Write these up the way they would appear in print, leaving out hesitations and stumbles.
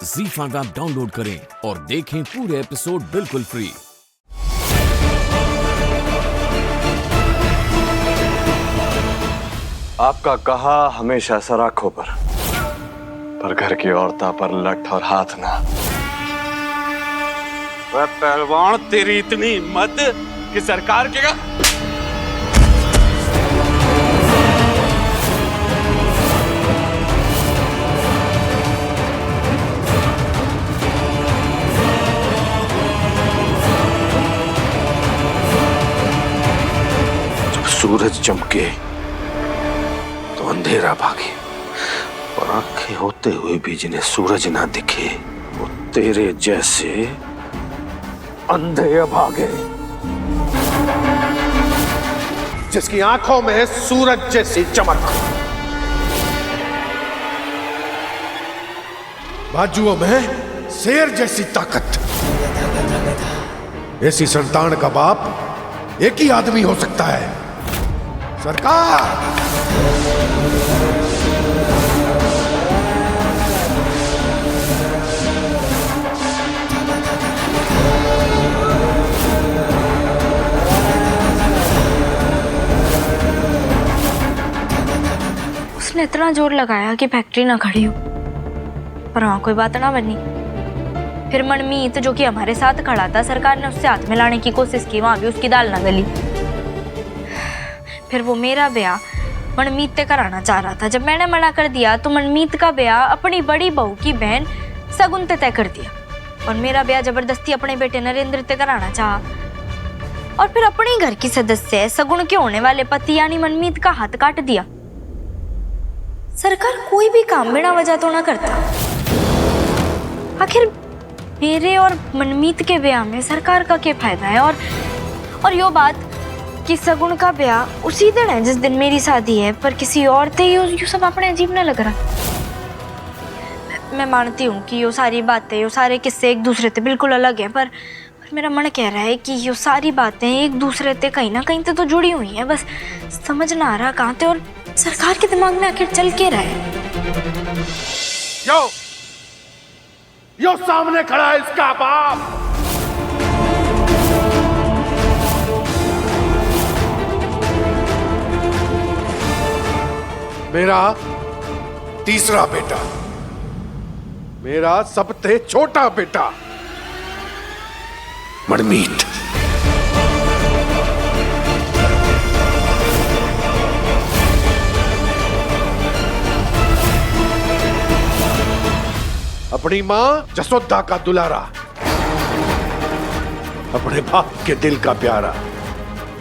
ZEE5 app download करें और देखें पूरे एपिसोड बिल्कुल फ्री। आपका कहा हमेशा सर आंखों पर घर की औरता पर लठ और हाथ ना। वह पहलवान, तेरी इतनी हिम्मत कि सरकार के जब सूरज चमके तो अंधेरा भागे, और आंखें होते हुए भी जिन्हें सूरज ना दिखे वो तेरे जैसे अंधे भागे। जिसकी आंखों में सूरज जैसी चमक, बाजुओं में शेर जैसी ताकत, ऐसी संतान का बाप एक ही आदमी हो सकता है, सरकार। उसने इतना जोर लगाया कि फैक्ट्री ना खड़ी हो, पर वहां कोई बात ना बनी। फिर मनमीत जो कि हमारे साथ खड़ा था, सरकार ने उससे हाथ मिलाने की कोशिश की, वहां भी उसकी दाल ना गली। फिर वो मेरा ब्याह मनमीत से कराना चाह रहा था। जब मैंने मना कर दिया तो मनमीत का ब्याह अपनी बड़ी बहू की बहन सगुन से तय कर दिया, और मेरा ब्याह जबरदस्ती अपने बेटे नरेंद्र से कराना चाहा। और फिर अपने घर की सदस्य सगुन के होने वाले पति यानी मनमीत का हाथ काट दिया। सरकार कोई भी काम बिना वजह तो ना करता। आखिर मेरे और मनमीत के ब्याह में सरकार का क्या फायदा है? और यो बात कि सगुन का ब्याह उसी दिन है जिस दिन मेरी शादी है, पर किसी और थे यू सब अपने अजीब ना लग रहा। मैं मानती हूँ कि यो सारी बातें, यो सारे किस्से एक दूसरे से बिल्कुल अलग हैं, पर मेरा मन कह रहा है कि यो सारी बातें एक दूसरे से कहीं ना कहीं तो जुड़ी हुई हैं। बस समझ ना आ रहा कहाँ थे, और सरकार के दिमाग में आखिर चल के रहा है। यो सामने खड़ा है इसका बाप। मेरा तीसरा बेटा, मेरा सबसे छोटा बेटा मनमीत। अपनी मां जसोदा का दुलारा, अपने बाप के दिल का प्यारा,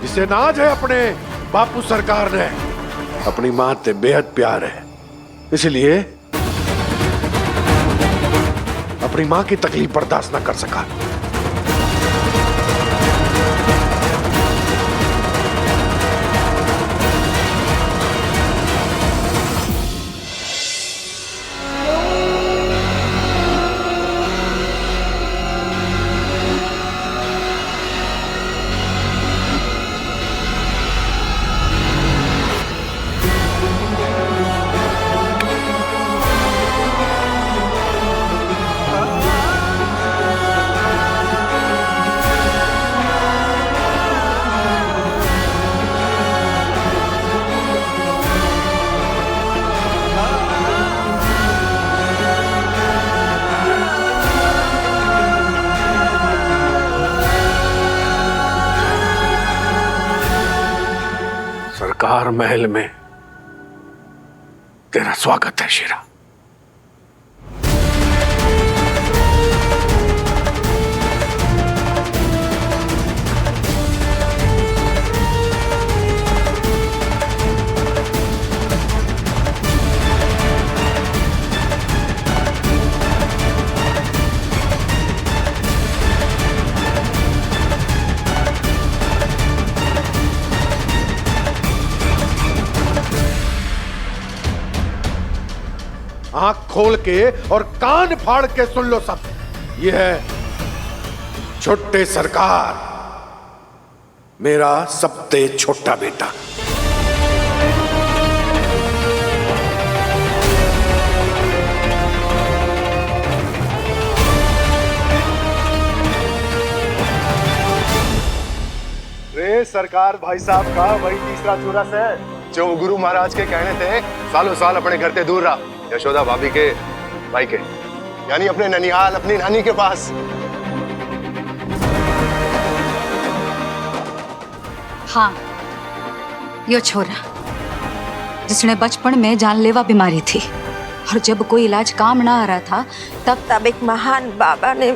जिसे नाज है अपने बापू सरकार ने, अपनी मां से बेहद प्यार है, इसलिए अपनी मां की तकलीफ बर्दाश्त ना कर सका। सरकार महल में तेरा स्वागत है शेरा। आंख खोल के और कान फाड़ के सुन लो सब। यह है छोटे सरकार, मेरा सबसे छोटा बेटा। सरकार भाई साहब का वही तीसरा चूरस है जो गुरु महाराज के कहने थे सालों साल अपने घर से दूर रहा यशोदा भाभी के भाई के, यानी अपने ननिहाल अपनी नानी के पास। हाँ, यो छोरा जिसने बचपन में जानलेवा बीमारी थी और जब कोई इलाज काम ना आ रहा था तब एक महान बाबा ने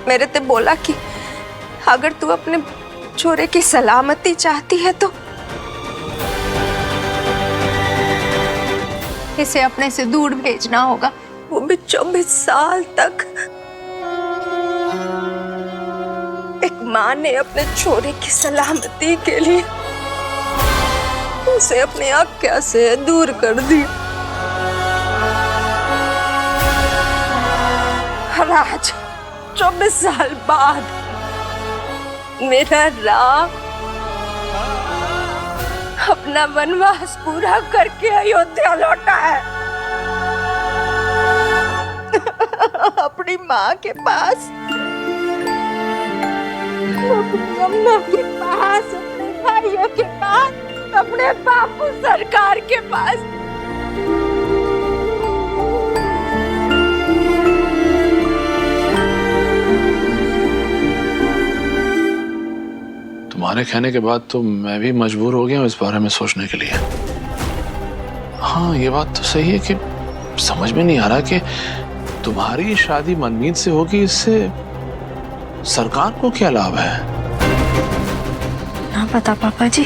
मेरे से बोला कि अगर तू अपने छोरे की सलामती चाहती है तो इसे अपने से दूर भेजना होगा, वो भी 24 साल तक। एक माँ ने अपने छोरे की सलामती के लिए उसे अपनी आज्ञा से दूर कर दी। और आज 24 साल बाद मेरा राम अपना वनवास पूरा करके अयोध्या लौटा है। अपनी माँ के पास, अपनी अम्मा के पास, अपने भाइयों के पास, अपने बापू सरकार के पास। तुम्हारे कहने के बाद तो मैं भी मजबूर हो गया हूँ इस बारे में सोचने के लिए। हाँ, ये बात तो सही है कि समझ में नहीं आ रहा कि तुम्हारी शादी मनमीत से होगी, इससे सरकार को क्या लाभ है? ना पता पापा जी,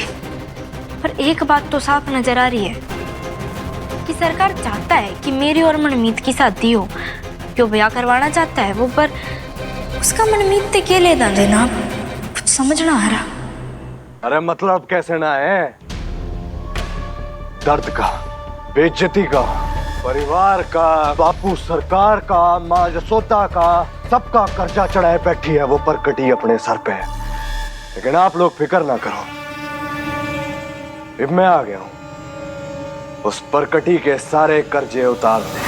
पर एक बात तो साफ नजर आ रही है कि सरकार चाहता है कि मेरी और मनमीत की शादी हो, क्यों ब्याह करवाना चाहता है वो, पर उसका मनमीत से क्या लेना देना कुछ समझ ना आ रहा। अरे मतलब कैसे ना है? दर्द का, बेइज्जती का, परिवार का, बापू सरकार का, माँ यशोदा का, सबका कर्जा चढ़ाए बैठी है वो परकटी अपने सर पे। लेकिन आप लोग फिक्र ना करो, अब मैं आ गया हूं उस परकटी के सारे कर्जे उतारने।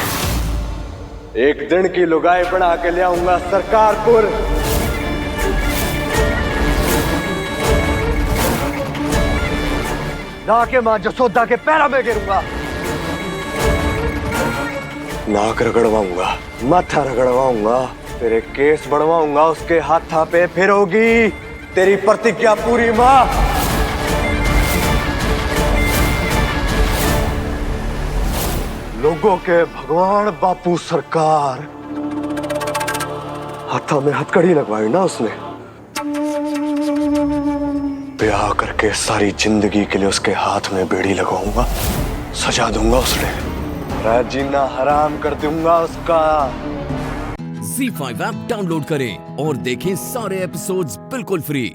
एक दिन की लुगाई बना के ले आऊंगा सरकारपुर। ना के मां जसोदा के पैरों में गिरूंगा, नाक रगड़वाऊंगा, माथा रगड़वाऊंगा, तेरे केस बढ़वाऊंगा, उसके हाथा पे फिर होगी तेरी प्रतिज्ञा पूरी। मां लोगों के भगवान बापू सरकार, हाथा में हथकड़ी लगवाई ना उसने, ब्याह करके सारी जिंदगी के लिए उसके हाथ में बेड़ी लगवाऊंगा, सजा दूंगा उसने, जीना हराम कर दूंगा उसका। ZEE5 ऐप डाउनलोड करें और देखें सारे एपिसोड्स बिल्कुल फ्री।